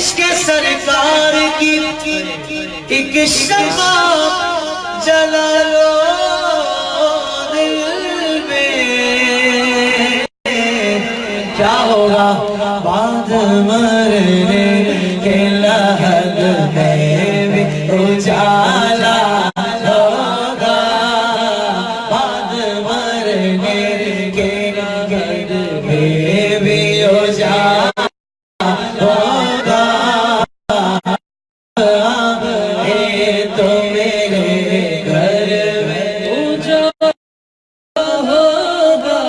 عشق سرکار کی ایک شمع جلا لو دل میں، کیا ہوگا بعد مرنے کے لحد میں بھی اجالا ہوگا، بعد مرنے کے لحد میں بھی اجالا ہوگا، اے تو میرے گھر میں اجالا ہوگا،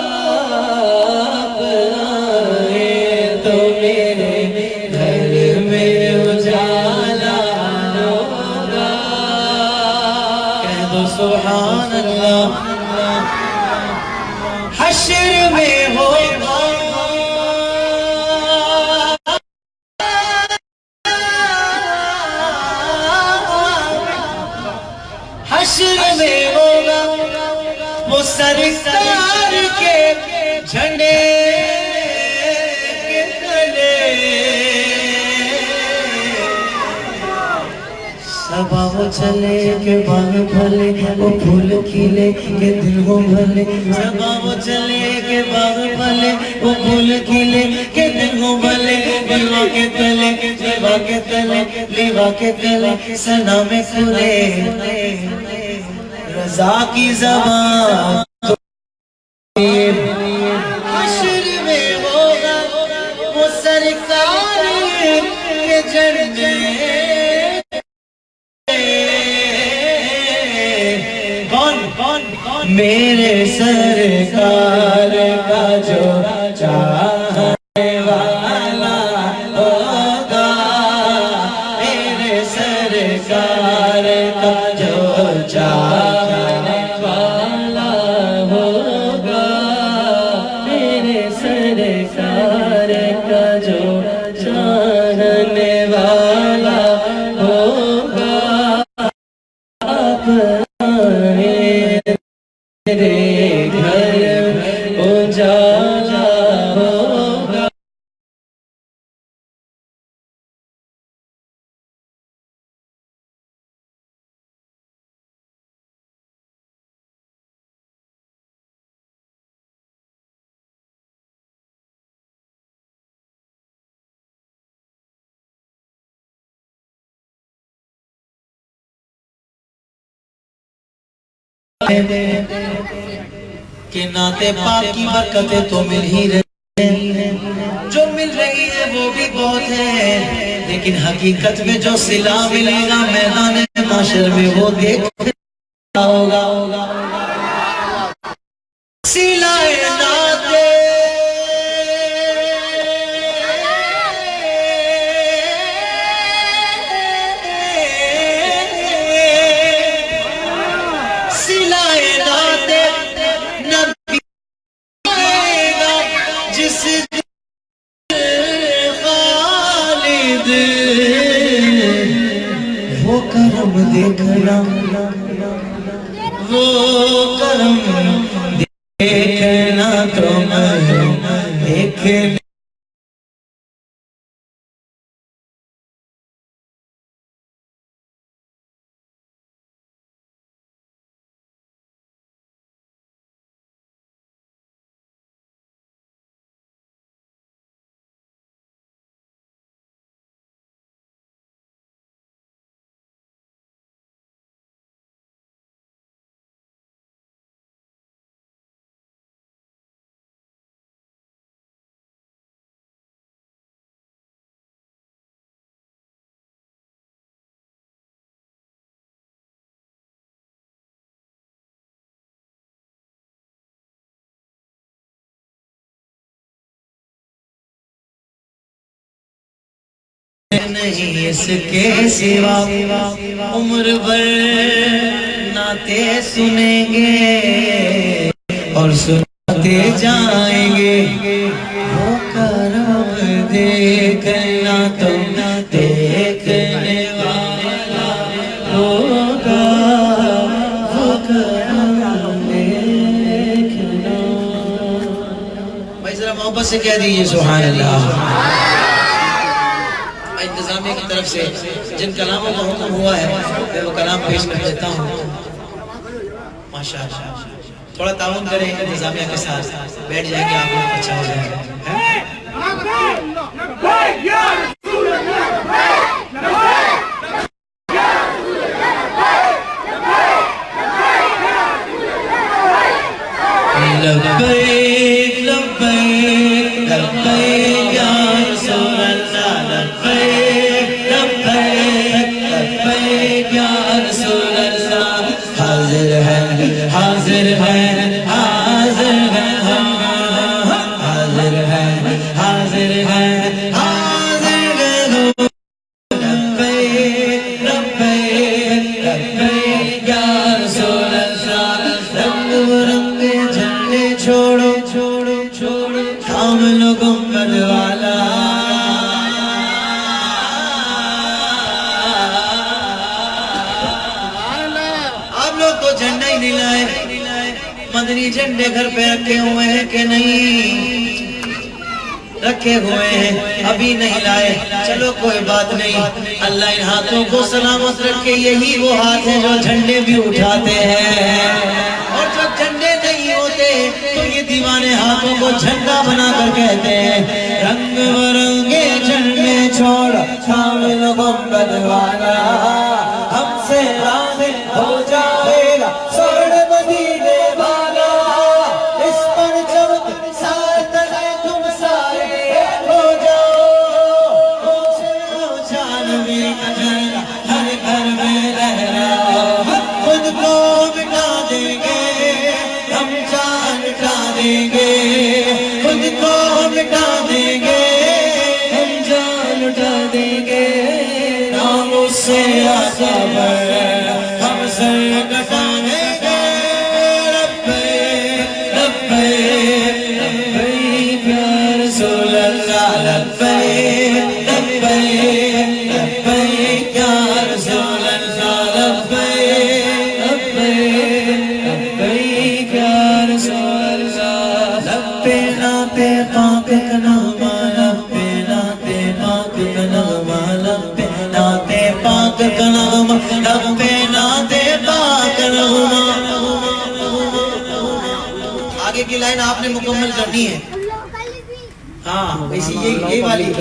اے تو میرے گھر میں اجالا ہوگا، کہہ دو سبحان اللہ، حشر میں ہوگا، حشر میں ہوگا وہ سرکار کے جھنڈے کے تلے، صبا وہ چلے کہ باغ پھلے، وہ پھول کھلے کہ دل وہ بھلے، صبا وہ چلے کہ باغ پھلے، وہ پھول کھلے کہ دل وہ بھلے، لیوا کے تلے، لیوا کے تلے، لیوا کے تلے سنا میں کھلے، رضا کی زبان حشر میں ہوگا وہ سرکار کے جھنڈے، کون میرے سرکار کا جو چاہنے والا ہوگا، میرے سرکار کا جو چاہنے والا ہوگا، میرے سرکار کا جو چاہنے والا ہوگا، آپ میرے گھر اجالا ہوگا، کہ نعت پاک کی برکتیں تو مل ہی رہی ہیں، جو مل رہی ہے وہ بھی بہت ہے، لیکن حقیقت میں جو صلہ ملے گا میدان محشر میں وہ دیکھنا ہوگا، صلہ نعت وہ کرم دیکھنا، وہ کرم دیکھنا تم دیکھنا، نہیں اس کے سوا عمر بھر نعتیں سنیں گے اور سنتے جائیں گے، وہ کرم دیکھنا تم دیکھنے والا ہوگا، وہ کرم دیکھنا، بھائی ذرا محبت سے کہہ دیجئے سبحان اللہ، انتظامیہ کی طرف سے جن کلاموں کا حکم ہوا ہے میں وہ کلام پیش کر دیتا ہوں. ماشاءاللہ تھوڑا تعاون کریں انتظامیہ کے ساتھ, بیٹھ جائیں گے آپ لوگ, اچھا ہو جائے گا. لبیک لبیک لبیک یا رسول اللہ, لبیک لبیک لبیک یا رسول اللہ. حاضر ہے حاضر ہے حاضر ہے حاضر ہے حاضر ہے حاضر ہے. لبیک لبیک لبیک یا رسول اللہ. رنگ برنگے جھنڈے چھوڑو چھوڑو چھوڑو کامل گنبد والا. آپ لوگ تو جھنڈا ہی نہیں لائے, مدنی جھنڈے گھر پہ رکھے ہوئے ہیں کہ نہیں؟ رکھے ہوئے ہیں, ابھی نہیں لائے. چلو کوئی بات نہیں, اللہ ان ہاتھوں کو سلامت رکھے. یہی وہ ہاتھ ہیں جو جھنڈے بھی اٹھاتے ہیں, اور جب جھنڈے نہیں ہوتے تو یہ دیوانے ہاتھوں کو جھنڈا بنا کر کہتے ہیں رنگ برنگے جھنڈے چھوڑ کامل گنبد والا. ہم سے راضی ہو جائے گا سوڑ مدینے والا. اس پر چمک ساتھ ہے تم سارے ہو جاؤ. جانوی کا جھنڈا ہر گھر میں لہراؤ. خود کو مٹا دیں گے ہم, جان مٹا دیں گے خود کو مٹا دیں گے ہم, جان مٹا دیں گے. نام اس سے آقا پر ہم سر کٹائیں گے. لبیک لبیک لبیک یا رسول اللہ. لبیک لبیک لبیک یا رسول اللہ. لبیک لبیک لبیک یا رسول اللہ. لبے ناتے پاک کا نغمہ, لبے ناتے پاک کا نغمہ, لبے ناتے پاک کا نغمہ, لبے ناتے پاک کا نغمہ. آگے کی لائن آپ نے مکمل کرنی ہے. ہاں اسی یہ والی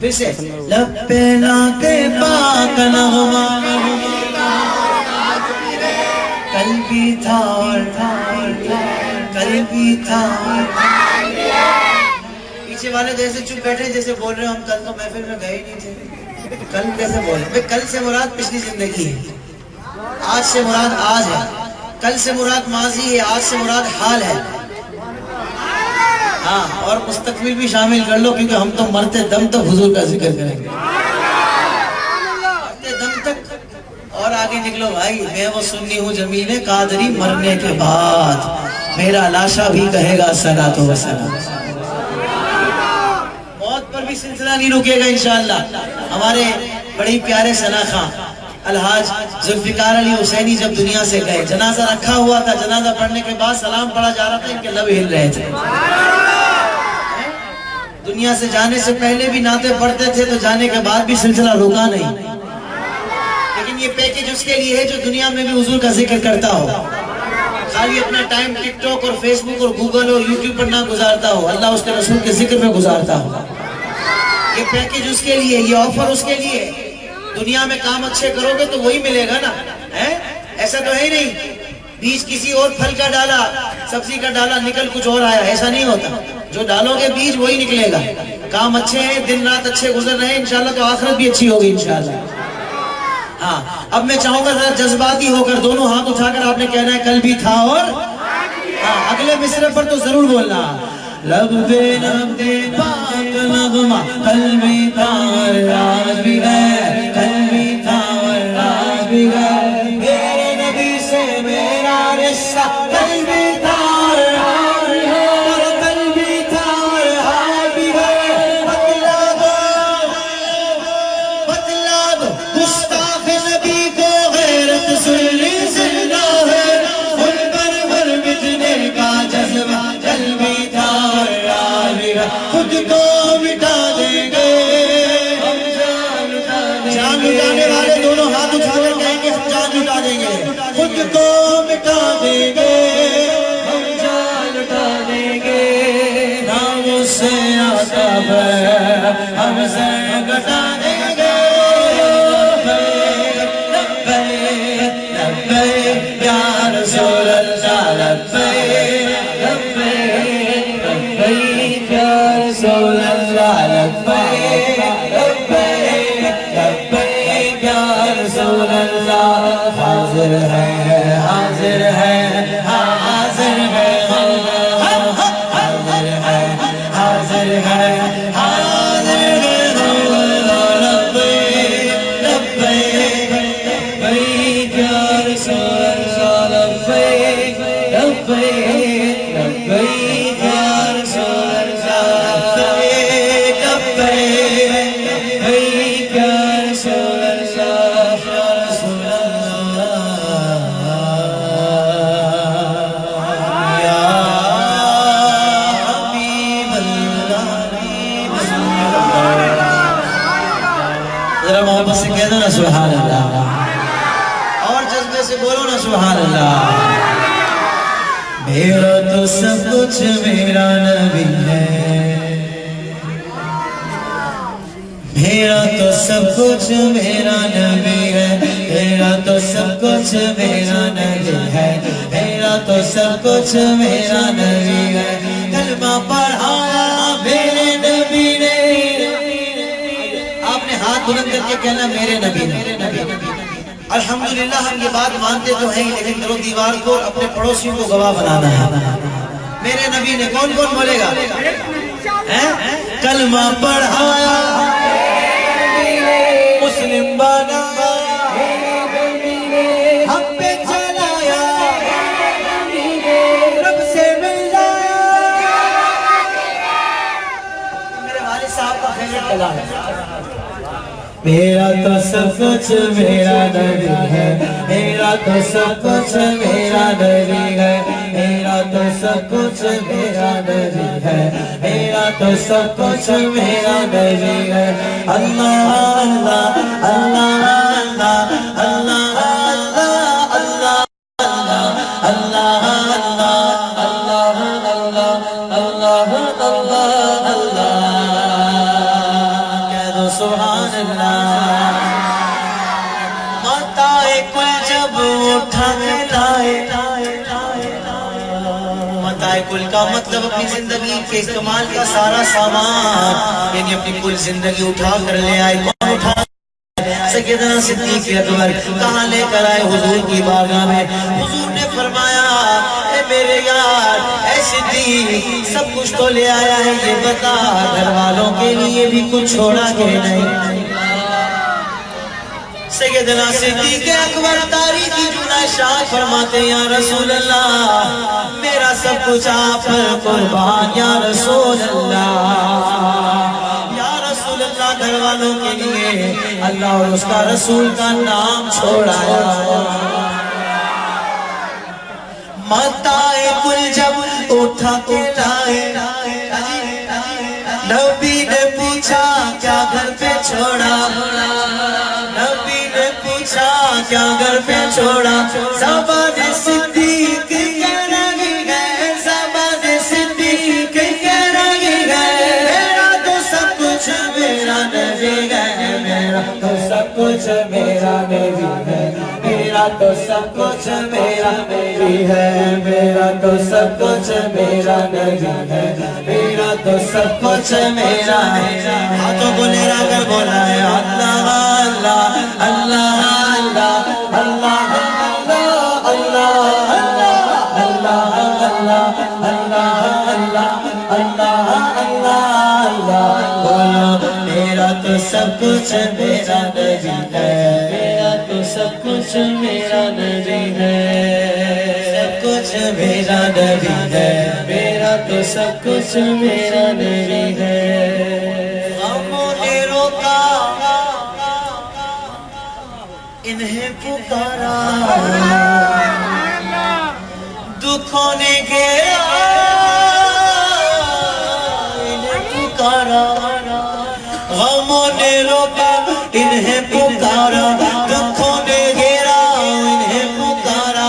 پھر سے. لبے ناتے پاک کا نغمہ, کل بھی تھا اور کل بھی تھا. پیچھے والے جیسے چپ بیٹھے جیسے بول رہے ہیں ہم کل تو محفل میں گئے ہی نہیں تھے. کل کیسے بول رہے ہیں؟ کل سے مراد پچھلی زندگی ہے, آج سے مراد آج ہے, کل سے مراد ماضی ہے, آج سے مراد حال ہے. ہاں, اور مستقبل بھی شامل کر لو کیونکہ ہم تو مرتے دم تک حضور کا ذکر کریں گے. مرتے دم تک. اور آگے نکلو بھائی, میں وہ سنی ہوں جمیل قادری مرنے کے بعد میرا لاشا بھی کہے گا صلاۃ و سلام. موت پر بھی سلسلہ نہیں رکے گا انشاءاللہ. ہمارے بڑے پیارے ثنا الحاج ذوالفقار علی حسینی جب دنیا سے گئے, جنازہ رکھا ہوا تھا, جنازہ پڑھنے کے بعد سلام پڑھا جا رہا تھا, ان کے لب ہل رہے تھے. دنیا سے جانے سے پہلے بھی نعتیں پڑھتے تھے تو جانے کے بعد بھی سلسلہ رکا نہیں. لیکن یہ پیکیج اس کے لیے ہے جو دنیا میں بھی حضور کا ذکر کرتا ہو, خالی اپنا ٹائم ٹک ٹاک اور فیس بک اور گوگل اور یوٹیوب پر نہ گزارتا ہو, اللہ اس کے رسول کے ذکر میں گزارتا ہو. یہ پیکیج اس کے لیے, یہ آفر اس کے لیے. دنیا میں کام اچھے کرو گے تو وہی ملے گا نا. ایسا تو ہے نہیں بیج کسی اور پھل کا ڈالا, سبزی کا ڈالا, نکل کچھ اور آیا, ایسا نہیں ہوتا. جو ڈالو گے بیج وہی نکلے گا. کام اچھے ہیں, دن رات اچھے گزر رہے ہیں انشاءاللہ تو آخرت بھی اچھی ہوگی انشاءاللہ. ہاں, اب میں چاہوں گا ذرا جذباتی ہو کر دونوں ہاتھ اٹھا کر آپ نے کہنا ہے کل بھی تھا اور ہاں, اگلے مصرع پر تو ضرور بولنا. لبے نبے پاک نغمہ, کل بھی تھا اور آج بھی ہے, کل بھی تھا اور آج بھی ہے. میرے نبی سے میرا رشتہ کل بھی تھا اور آج بھی ہے, کل بھی تھا اور آج بھی ہے. بتلا دو گستاخ نبی کو غیرت سنی زندہ ہے, ان پر مر مٹنے کا جذبہ کل بھی تھا اور آج بھی ہے. خود کو مٹا دیں گے کو مٹا دیں گے ہم جان لٹا دیں گے نام اس سے آتا ہے ہم سے گٹا دیں گے لبیک لبیک یا رسول اللہ لبیک لبیک لبیک یا رسول اللہ لبیک لبیک لبیک یا رسول اللہ حاضر ہے حاضر ہے حاضر ہے حاضر ہے حاضر ہے حاضر ہے لبیک لبیک لبیک یا رسول اللہ لبیک لبیک لبیک یا رسول اللہ لبیک لبیک یا رسول اللہ یا رسول اللہ یا حبیب اللہ ذرا محبت سے کہہ دو نا سبحان اللہ اور جذبے سے بولو نا سبحان اللہ میرا تو سب کچھ میرا نبی ہے میرا تو سب کچھ میرا نبی ہے میرا تو سب کچھ میرا نبی ہے میرا تو سب کچھ میرا نبی ہے کلمہ پڑھایا میرے نبی نے آپ نے ہاتھ بلند کر کے کہنا میرے نبی نے الحمدللہ ہم یہ بات مانتے تو ہیں لیکن در و دیوار کو اپنے پڑوسیوں کو گواہ بنانا ہے میرے نبی نے کون کون بولے گا کلمہ پڑھایا مسلم بنایا ہم پہ چلایا رب سے ملایا میرے والد صاحب کا فیوریٹ کلام ہے میرا تو سب کچھ میرا نبی ہے میرا تو سب کچھ میرا نبی ہے میرا تو سب کچھ میرا نبی ہے میرا تو سب کچھ میرا نبی ہے اللہ اللہ اللہ اللہ اللہ اللہ اللہ اللہ اللہ اللہ اللہ کہہ دو سبحان اللہ متائے کل جب اٹھا کے لائے متائے کل کا مطلب اپنی زندگی کے استعمال کا سارا سامان یعنی اپنی کل زندگی اٹھا کر لے آئے کون اٹھا سیدنا صدیق اکبر کہاں لے کر آئے حضور کی بارگاہ میں حضور نے فرمایا اے میرے یار اے صدیق سب کچھ تو لے آیا ہے یہ بتا گھر والوں کے لیے بھی کچھ چھوڑا کہ نہیں سیدنا صدیق اکبر تاریخی جملہ ارشاد فرماتے یا رسول اللہ میرا سب کچھ آپ پر قربان یا رسول اللہ گھر والوں کے لیے اللہ اور اس کا رسول کا نام چھوڑایا متائے کل جب اٹھا کے لائے نبی نے پوچھا کیا گھر پہ چھوڑا نبی نے پوچھا کیا گھر پہ چھوڑا زبان صدیق کہہ رہی ہے زبان صدیق کہہ رہی ہے میرا تو سب کچھ میرا نبی ہے میرا تو سب کچھ میرا نبی ہے میرا تو سب کچھ میرا نبی ہے میرا تو سب کچھ میرا نبی ہے میرا تو سب کچھ میرا ہے ہاتھوں کو لہرا کر بولا ہے اللہ اللہ اللہ اللہ اللہ اللہ اللہ اللہ اللہ اللہ اللہ بولو میرا تو سب کچھ میرا نبی ہے میرا تو سب کچھ میرا نبی ہے سب کچھ میرا نبی ہے میرا تو سب کچھ میرا نبی ہے غموں نے روکا انہیں پکارا دکھوں نے گھیرا انہیں پکارا غموں نے روکا انہیں پکارا دکھوں نے گھیرا انہیں پکارا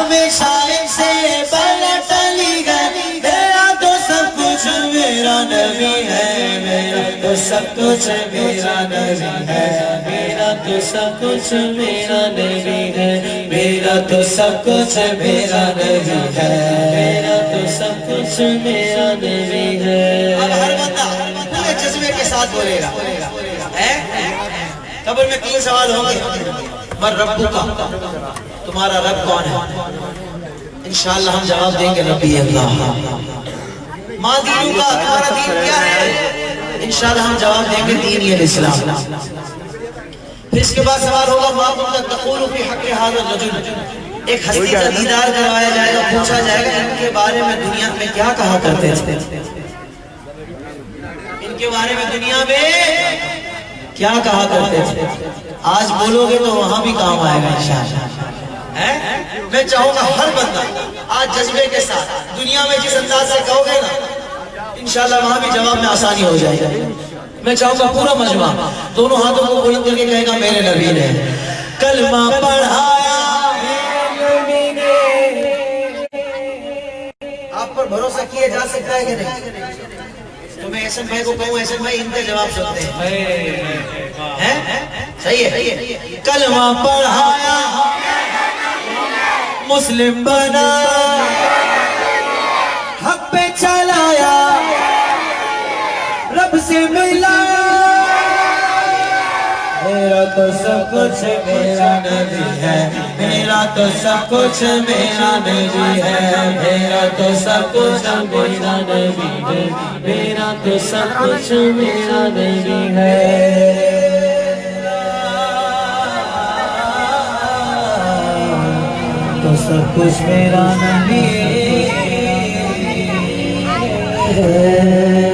ہمیشہ ان سے پلٹ لی گئے میرا تو سب کچھ میرا نبی ہے میرا تو سب کچھ میرا نبی ہے میرا تو سب کچھ میرا نبی ہے میرا تو سب کچھ میرا نبی ہے میرا تو سب کچھ میرا نبی ہے اب ہر بندہ پورے جذبے کے ساتھ بولے گا قبر میں 3 سوال ہوں گے من ربو کا تمہارا رب کون ہے انشاءاللہ ہم جواب دیں گے ربی اللہ ماں دینوں کا تمہارا دین کیا ہے انشاءاللہ ہم جواب دیں گے دین الاسلام پھر اس کے بعد سوال ہوگا ماں کا تقول فی حق هذا الرجل ایک ہستی کا دیدار کروایا جائے گا پوچھا جائے گا ان کے بارے میں دنیا میں کیا کہا کرتے تھے ان کے بارے میں دنیا میں کیا کہا کرتے تھے آج بولو گے تو وہاں بھی کام آئے گا انشاءاللہ میں چاہوں گا ہر بندہ آج جذبے کے ساتھ دنیا میں جس انداز سے کہو گے نا انشاءاللہ وہاں بھی جواب میں آسانی ہو جائے گا میں چاہوں گا پورا مجمع دونوں ہاتھوں کو بلند کر کے کہے گا میرے نبی نے کلمہ پڑھایا آپ پر بھروسہ کیا جا سکتا ہے کہ نہیں تو میں احسن بھائی کو کہوں احسن بھائی ان کے جواب سنتے ہیں صحیح ہے کلمہ پڑھایا مسلم بنا حق پہ چلایا رب سے ملا میرا تو سب کچھ میرا نبی ہے میرا تو سب کچھ میرا نبی ہے میرا تو سب کچھ میرا نبی ہے میرا تو سب کچھ میرا نبی ہے تو سب کچھ میرا نبی ہے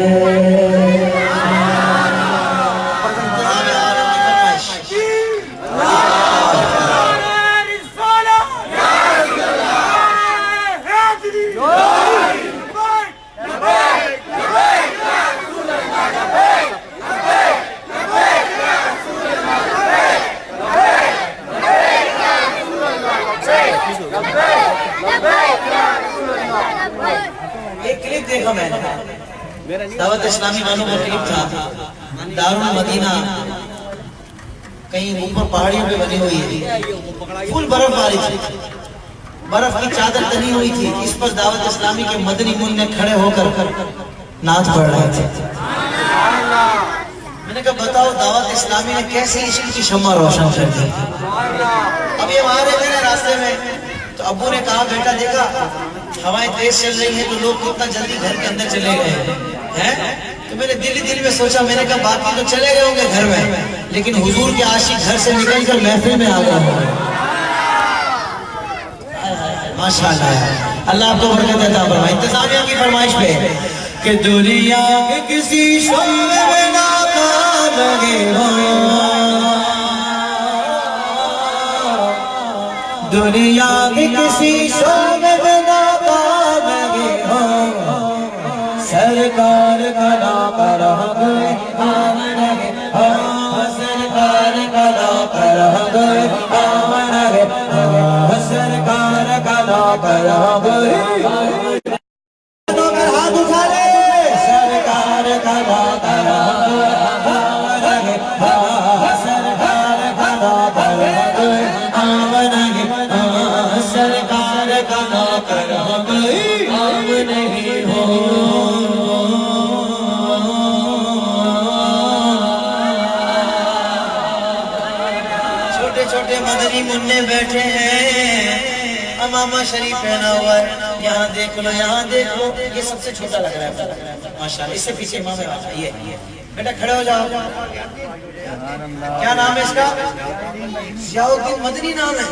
ایک کلپ دیکھا میں نے دعوت اسلامی گانوں کا کلپ تھا دارالمدینہ کہیں اوپر پہاڑیوں پہ بنی ہوئی ہے پھول برف باری تھی برف کی چادر تنی ہوئی تھی اس پر دعوت اسلامی کے مدنی منع کھڑے ہو کر نعت پڑھ رہے تھے میں نے کہا بتاؤ دعوت اسلامی نے کیسے عشق کی شمع روشن کر دی اب یہ وہاں رہتے ہیں راستے میں تو ابو نے کہا بیٹا دیکھا ہوائیں تیز چل رہی ہیں تو لوگ کتنا جلدی گھر کے اندر چلے گئے ہیں تو میں نے دل میں سوچا میں نے کہا باقی تو چلے گئے ہوں گے گھر میں لیکن حضور کے عاشق گھر سے نکل کر محفل میں آ گئے ہوں ماشاءاللہ اللہ آپ کو برکت عطا فرمائے انتظامیہ کی فرمائش پہ کہ دنیا کے کسی شعبے میں ناکام لگے ہوں دنیا کے کسی شعبے میں ناکام لگے ہوں سرکار کا نام رہ گئے سرکار کا نام رہ گئے سرکار کا نام رہ گئے ہاتھ اٹھا لے سرکار کا نام رہ گئے سرکار کا نام رہ گئے سرکار کا نام رہ گئے اب نہیں ہو چھوٹے مدنی منع بیٹھے ہیں امامہ شریف پہنا ہوا ہے یہاں دیکھ لو یہاں دیکھ لو یہ سب سے چھوٹا لگ رہا ہے ماشاءاللہ اس سے پیچھے امام ہے یہ بیٹا کھڑے ہو جاؤ کیا نام ہے اس کا ضیاء الدین مدنی نام ہے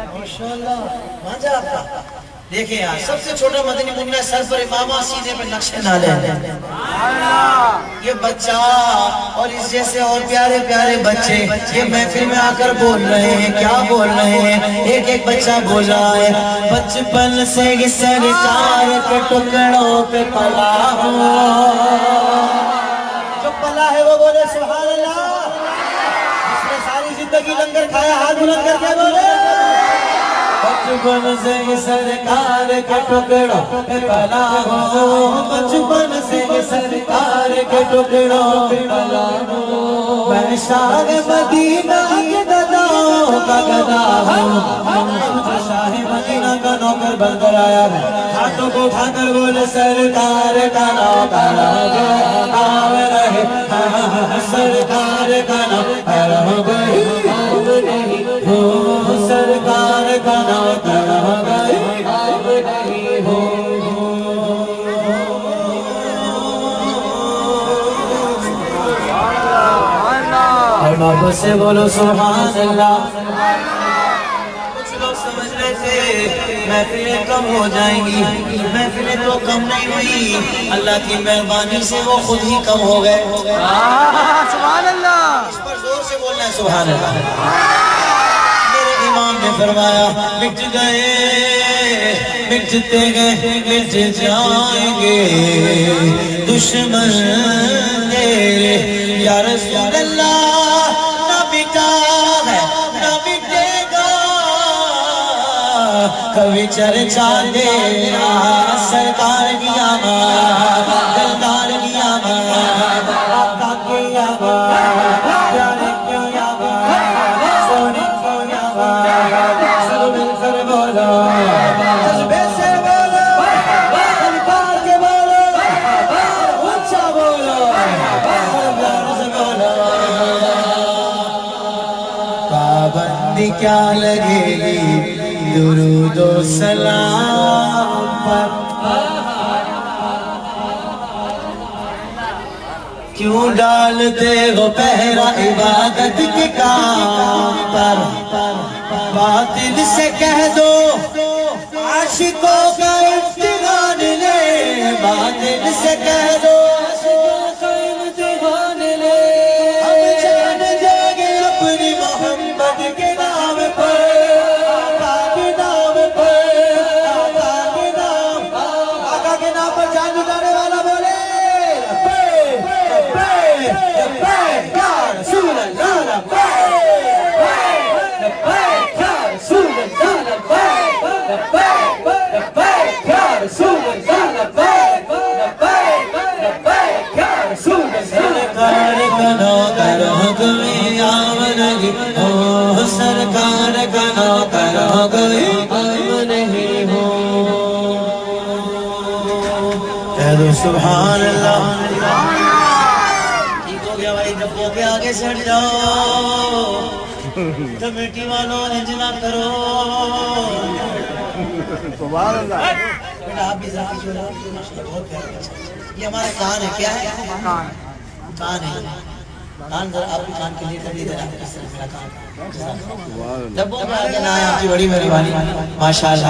ماشاءاللہ مانجا آپ کا دیکھیں یہاں سب سے چھوٹا مدنی منع سر پر امامہ سینے پر نقش نالے یہ بچہ اور اس جیسے اور پیارے پیارے بچے یہ محفل میں آ کر بول رہے ہیں کیا بول رہے ہیں ایک ایک بچہ بول رہا ہے بچپن سے سرکار کے ٹکڑوں پہ پلا ہوں جو پلا ہے وہ بولے سبحان اللہ اس نے ساری زندگی لنگر کھایا ہاتھ بلند کر کے بولے بچپن سے سرکار کے ٹکڑوں پہ پلا ہو، بچپن سے سرکار کے ٹکڑوں پہ پلا ہو، میں شاہ مدینہ کے گداؤں کا گدا ہوں، مجھے شاہ مدینہ کا نوکر بن کر آیا ہے، ہاتھوں کو اٹھا کر بولے سرکار کا نوکر آو رہے، سرکار کا نوکر ہو گئی، سرکار کا نوکر ہو گئی، اب نہیں ہو۔ اور محبت سے بولو سبحان اللہ۔ کچھ لوگ سمجھ رہے تھے محفلیں کم ہو جائیں گی، محفلیں تو کم نہیں ہوئی، اللہ کی مہربانی سے وہ خود ہی کم ہو گئے۔ سبحان اللہ۔ اس پر زور سے بولنا ہے سبحان اللہ۔ میرے امام نے فرمایا مٹ گئے مٹتے گئے مٹ جائیں گے دشمن تیرے، یا رسول اللہ نہ مٹا ہے نہ مٹے گا کبھی چرچا تیرا، سرکار کی آمد، دلدار کی آمد، آقا کی آمد، پیارے کی آمد، سونے کی آمد، سب مل کر بولو، جذبے سے بولو، انکار کے بولو، اونچا بولو، پیار سے بولو۔ پابندی کیا لگے گی درود و سلام پر، کیوں ڈالتے ہو پہرا عبادت کے کام پر، باطل سے کہہ دو عاشقوں کا امتحان لے، باطل سے کہہ دو عاشقوں کا امتحان لے، ہم جان دیں گے اپنی محمد کے نام پر، آقا کے نام پر، آقا کے نام، آقا کے نام پر جان جانے والا بولے لبیک لبیک لبیک یا رسول اللہ، لبیک لبیک یا رسول اللہ، لبیک لبیک لبیک یا رسول اللہ، لبیک لبیک لبیک یا رسول اللہ۔ سرکار کا نوکر ہو گئی آمدگی، سرکار کا نوکر ہو گئی آمدگی ہو۔ کہہ دو سبحان اللہ۔ ٹھیک ہو گیا بھائی، ڈبوں کے آگے سے ہٹ جاؤ، کمیٹی والوں انجنا کرو، سبحان اللہ۔ بیٹا آپ بھی ذاتی جو ہے بہت پیارا بچہ ہے۔ یہ ہمارا کان ہے، کیا ہے؟ کان ہے، کان ذرا آپ بھی کان کے لیے کر لیجیے، اس طرح میرا کان ڈبوں میں آگے نہ آئے، آپ کی بڑی مہربانی، ماشاءاللہ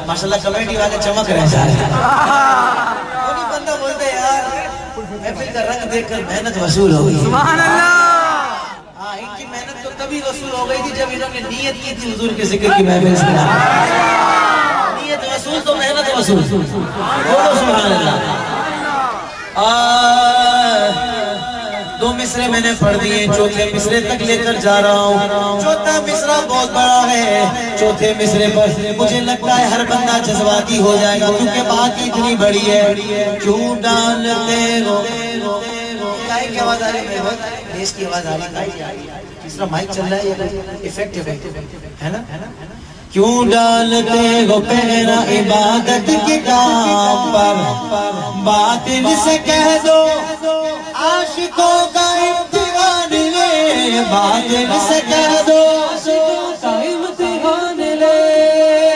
ماشاءاللہ۔ کمیٹی والے چمک رہے ہیں سارے، وہ نہیں بندہ بولتے یار محفل کا رنگ دیکھ کر محنت وصول ہو گئی۔ سبحان اللہ۔ ہاں، ان کی محنت تو تبھی وصول ہو گئی تھی جب انہوں نے نیت کی تھی حضور کے ذکر کی محفل سے، نیت وصول تو محنت وصول، بولو سبحان اللہ۔ دو مصرے میں نے پڑھ دیے، چوتھے مصرے تک لے کر جا رہا ہوں، چوتھا مصرہ بہت بڑا ہے، چوتھے مصرے پر مجھے لگتا ہے ہر بندہ جذباتی ہو جائے گا کیونکہ بات اتنی بڑی ہے۔ کیوں ڈالتے ہو، کائے کی آواز آ رہی ہے، بیس کی آواز آ رہی ہے، تیسرا مائک چل رہا ہے، یہ ایفیکٹ ہے نا؟ کیوں ڈالتے ہو پہرا عبادت کے کام پر، باطل سے کہہ دو عاشقوں کا امتحان لے، باطل سے کہہ دو عاشقوں کا امتحان لے،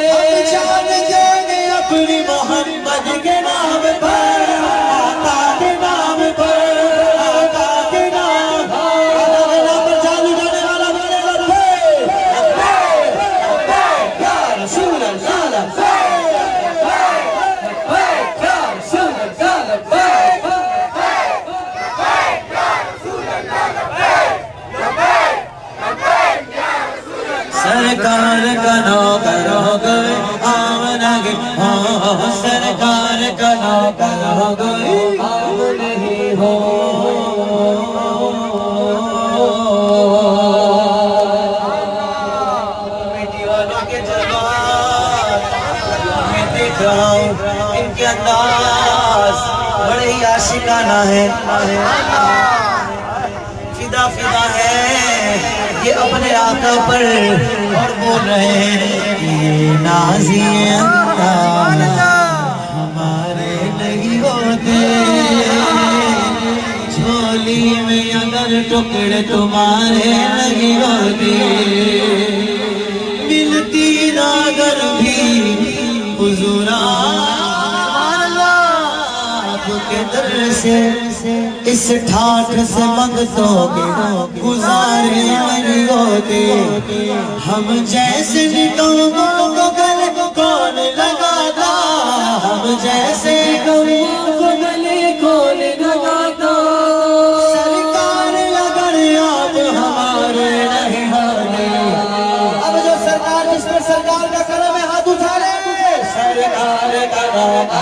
ہم جان دیں گے اپنی محمد کے نام پر، آقا کے نام پر، آقا کے نام، آقا کے نام پر جان جانے والا بولے لبیک لبیک لبیک یا رسول اللہ، لبیک لبیک یا رسول اللہ، لبیک سرکار کا نوکر ہو گئے آمدگی، سرکار کا نوکر ہو گئے آمدگی ہو۔ کمیٹی والوں کے جواب دیکھ رہا ہوں ان کے انداز بڑے ہی عاشقانہ ہے، فدا فدا ہے یہ اپنے آقا پر، اور بول رہے ہیں یہ نازی انداز ہمارے نہیں ہوتے، جھولی میں اگر ٹکڑے تمہارے نہیں ہوتے، ملتی نہ اگر بھی حضور آپ کے در سے، اس ٹھاٹھ سے منگتوں کے گزارے نہیں ہوتے، ہم جیسے نٹوں کو گلے کون لگاتا، ہم جیسے نٹوں کو گلے کون لگاتا، سرکار اگر آپ ہمارے نہیں ہوتے، اب جو سرکار جس پر سرکار کا کرم ہے ہاتھ اٹھا لے، سرکار کا کرم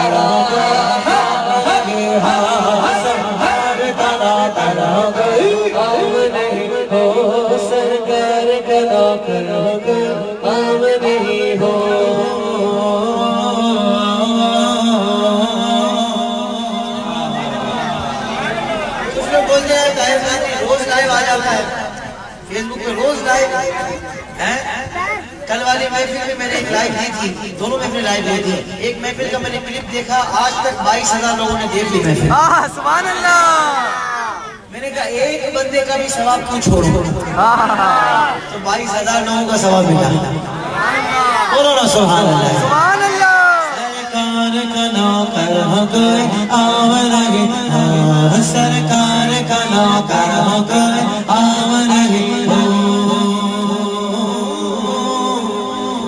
فیس بک پہ روز لائیو ہے۔ کل والی محفل میں میں نے ایک لائیو دی تھی، دونوں محفل لائیو دی تھی، ایک محفل کا میں نے کلپ دیکھا، آج تک 22,000 لوگوں نے دیکھ لی محفل۔ سبحان اللہ۔ میں نے کہا ایک بندے کا بھی ثواب کیوں چھوڑو، تو 22,000 لوگوں کا ثواب ملا۔ بولو نا سبحان اللہ، سبحان اللہ۔ سرکار کا نوکر ہو گئے آورگے، سرکار کا نوکر ہو گئے آورگے،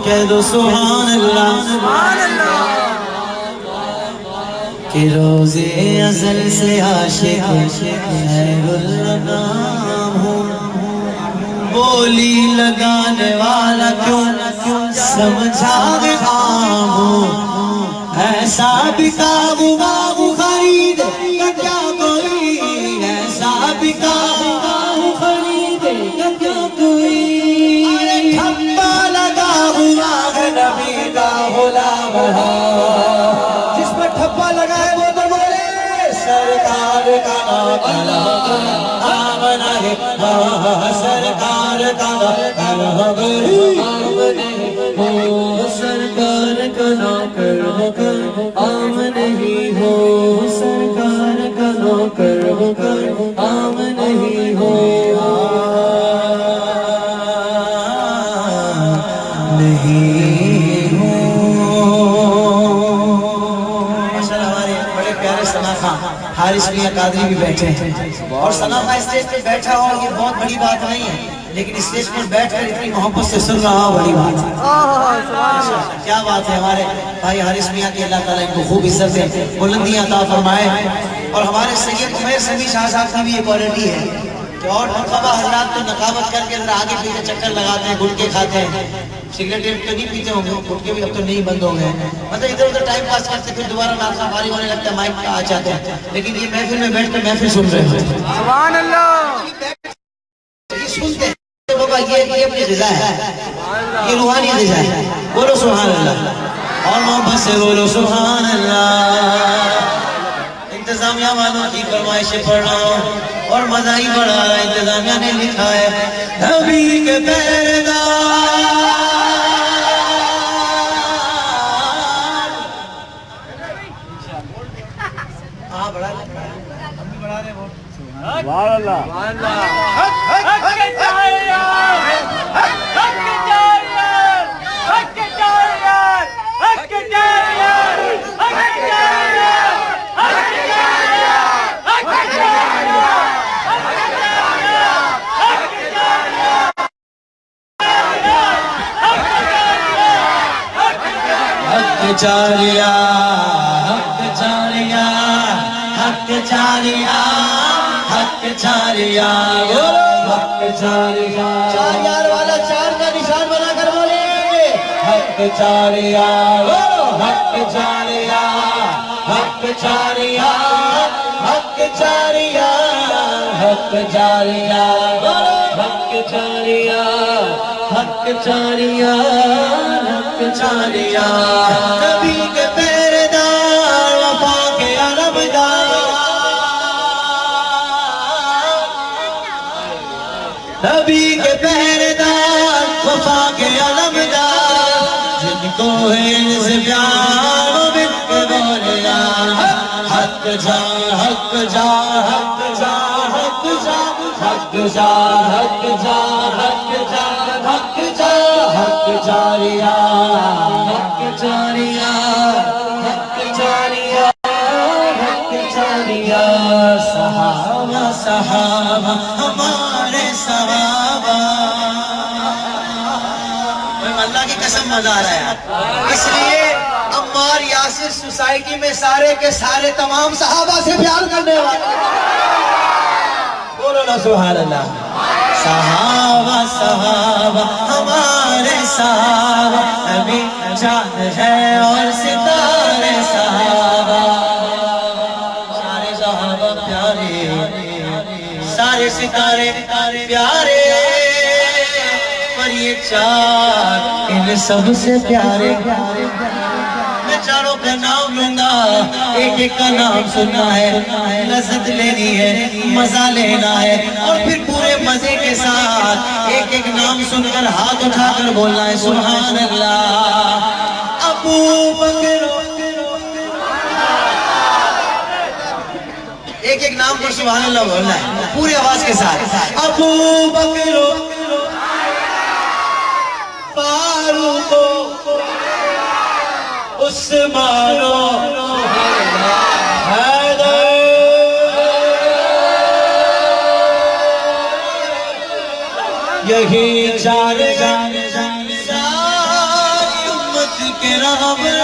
کہہ دو سبحان اللہ، سبحان اللہ۔ کہ روزے ازل سے عاشق خیر الانام ہوں، بولی لگانے والا کیوں سمجھا گے عام ہوں، ایسا بکا ہوا خرید کیا کوئی، ایسا بکا ہوا خرید کیا کوئی، ٹھپا لگا ہوا ہے نبی کا غلام ہے، جس پر ٹھپا لگا ہے وہ تو بولے سرکار کا نوکر آمنا ہے، سرکار کا نوکر ہو گئے، سرکار کا نوکر ہو کر عام نہیں ہو، سرکار کا نوکر ہو کر عام نہیں ہو، نہیں ہو۔ ماشاءاللہ ہمارے بڑے پیارے ثنا خاں حارث میاں قادری بھی بیٹھے ہیں، اور ثنا خاں اسٹیج پہ بیٹھا ہو یہ بہت بڑی بات نہیں ہے، لیکن اسٹیج پر بیٹھ کر اتنی محبت سے سن رہا ہو بڑی بات ہے۔ کیا بات ہے، ہمارے بھائی حارث میاں کی اللہ تعالیٰ ان کو خوب عزت دے، بلندیاں عطا فرمائے، اور ہمارے سید عمیر سمیع شاہ صاحب کی بھی یہ کوالٹی ہے کہ اور نقابہ حضرات تو نقابت کر کے ذرا آگے پیچھے چکر لگاتے ہیں، گٹکے کھاتے ہیں، سگریٹ تو نہیں پیتے ہوں گے، گٹکے بھی اب تو نہیں بند ہو گئے، مطلب ادھر ادھر ٹائم پاس کرتے پھر دوبارہ ناطقہ فارغ ہونے لگتا ہے، مائک پہ آ جاتے ہیں، لیکن یہ محفل میں بیٹھ کر محفل سن رہے ہیں، سبحان اللہ۔ یہ سنتے ہیں بابا، یہ اپنی غذا ہے، یہ روحانی غذا ہے، بولو سبحان اللہ، اور محبت سے بولو سبحان اللہ۔ انتظامیہ والوں کی فرمائشیں پڑھ رہا ہوں اور مزہ ہی بڑھ رہا ہے، انتظامیہ نے لکھا ہے نبی کے پہرےدار، ہاں بڑھا لیں، ہم بھی بڑھا رہے ہیں، سبحان اللہ۔ سبحان اللہ۔ حق جاریہ، حق جاریہ، حق جاریہ، حق جاریہ، حق جاریہ، چار یار والا چار کا نشان بنا کر بولے حق جاریہ، حق جاریہ، حق جاریہ، حق جاریہ، حق جاریہ، حق جاریہ، حق جاریہ، حق جاریہ، نبی کے ہے سے پیار بن کے بولیا حق جا حق جا حق جا حق جا حق جا حق جا حق جا حق جا حق جاریا حق جاریا حق جاریا حق جاریا صحابہ صحابہ ہمارے صحابہ اللہ کی قسم مزہ آ رہا ہے اس لیے عمار یاسر سوسائٹی میں سارے کے سارے تمام صحابہ سے پیار کرنے والے بولو نا سبحان اللہ صحابہ صحابہ ہمارے صحابہ ابھی چاند ہے اور ستارے صحابہ سارے صحابہ پیارے سارے ستارے پیارے پر یہ چار ان سب سے پیارے میں چاروں کا نام لوں گا ایک ایک کا نام سننا ہے لذت لینی ہے مزہ لینا ہے اور پھر پورے مزے کے ساتھ ایک ایک نام سن کر ہاتھ اٹھا کر بولنا ہے سبحان اللہ ابو بکر ایک ایک نام پر سبحان اللہ بولنا ہے پوری آواز کے ساتھ ابو بکر فاروق عثمان حیدر یہی چار ساری امت کے رہبر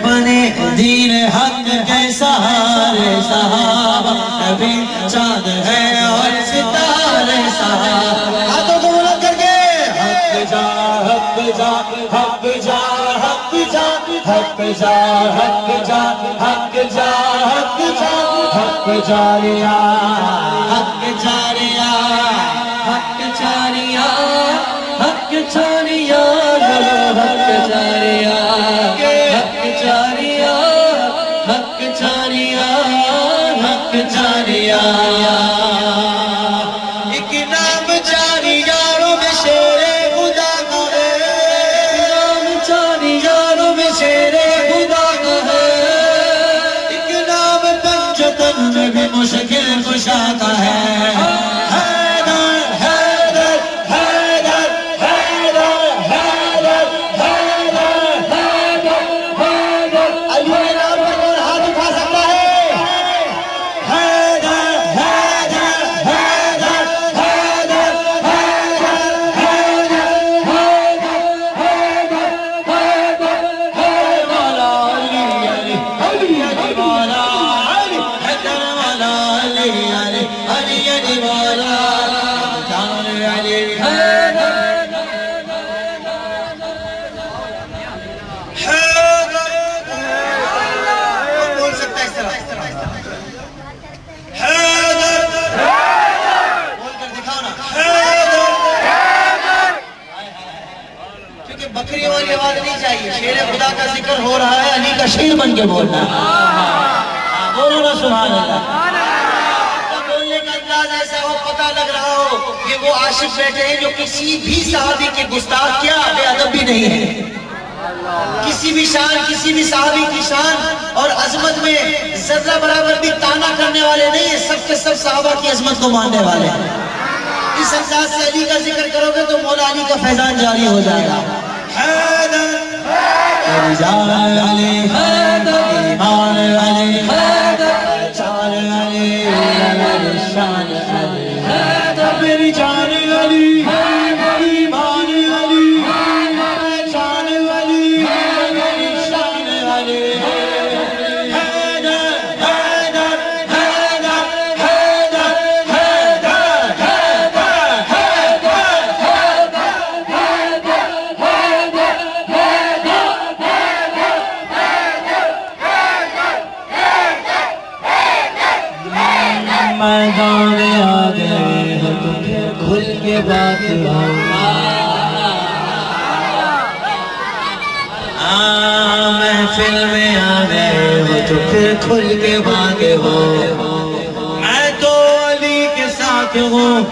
بنے دین حق کے سہارے صحابہ ابھی چاند ہے اور ستارے صحابہ ہاتھوں کو بلند کر کے حق جا حق جا حق جا حق جا حق جا حق جا حق جا حق جا حق جاریا حق جاریا حق جاریا حق جاریا حق جاریا حق جاریا حق جاریا حق جاریا ایک نام جاری یاروں میں شیر خدا کا ہے نام جاری یاروں میں شیر خدا کا ہے ایک نام پنجتن میں بھی مشکل کشا کا ہے حیدر حیدر حیدر حیدر حیدر حیدر حیدر حیدر علی کے نام پر کون ہاتھ اٹھا سکتا ہے حیدر حیدر حیدر حیدر حیدر حیدر حیدر مولا علی علی علی علی مولا علی حیدر مولا علی علی علی علی مولا جان علی حیدر کون بول سکتا ہے اس طرح حیدر بول کر دکھاؤ نا حیدر کیونکہ بکری والی آواز نہیں چاہیے شیر خدا کا ذکر ہو رہا ہے علی کا شیر بن کے بولنا بولو نا سبحان اللہ بولنے کا انداز ایسا ہو پتہ لگ رہا ہو کہ وہ عاشق بیٹھے ہیں جو کسی بھی صحابی کے گستاخ کیا بے ادب بھی نہیں ہے کسی بھی شان کسی بھی صحابی کی شان اور عظمت میں ذرہ برابر بھی تانا کرنے والے نہیں ہیں سب کے سب صحابہ کی عظمت کو ماننے والے ہیں اس انداز سے علی کا ذکر کرو گے تو مولا علی کا فیضان جاری ہو جائے گا حیدر جان علی حیدر ایمان علی حیدر جان علی شان علی حیدر میری جان علی ایمان علی جان علی شان علی حیدر حیدر حیدر حیدر میدان آ گئے ہو تو پھر کھل کے بات ہو محفل میں آ گئے ہو تو پھر کھل کے بات ہو میں تو علی کے ساتھ ہوں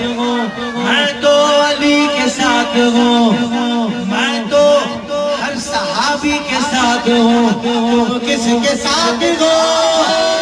میں تو علی کے ساتھ ساتھ ہوں، میں تو ہر صحابی کے ساتھ ہوں، تم کس کے ساتھ ہو؟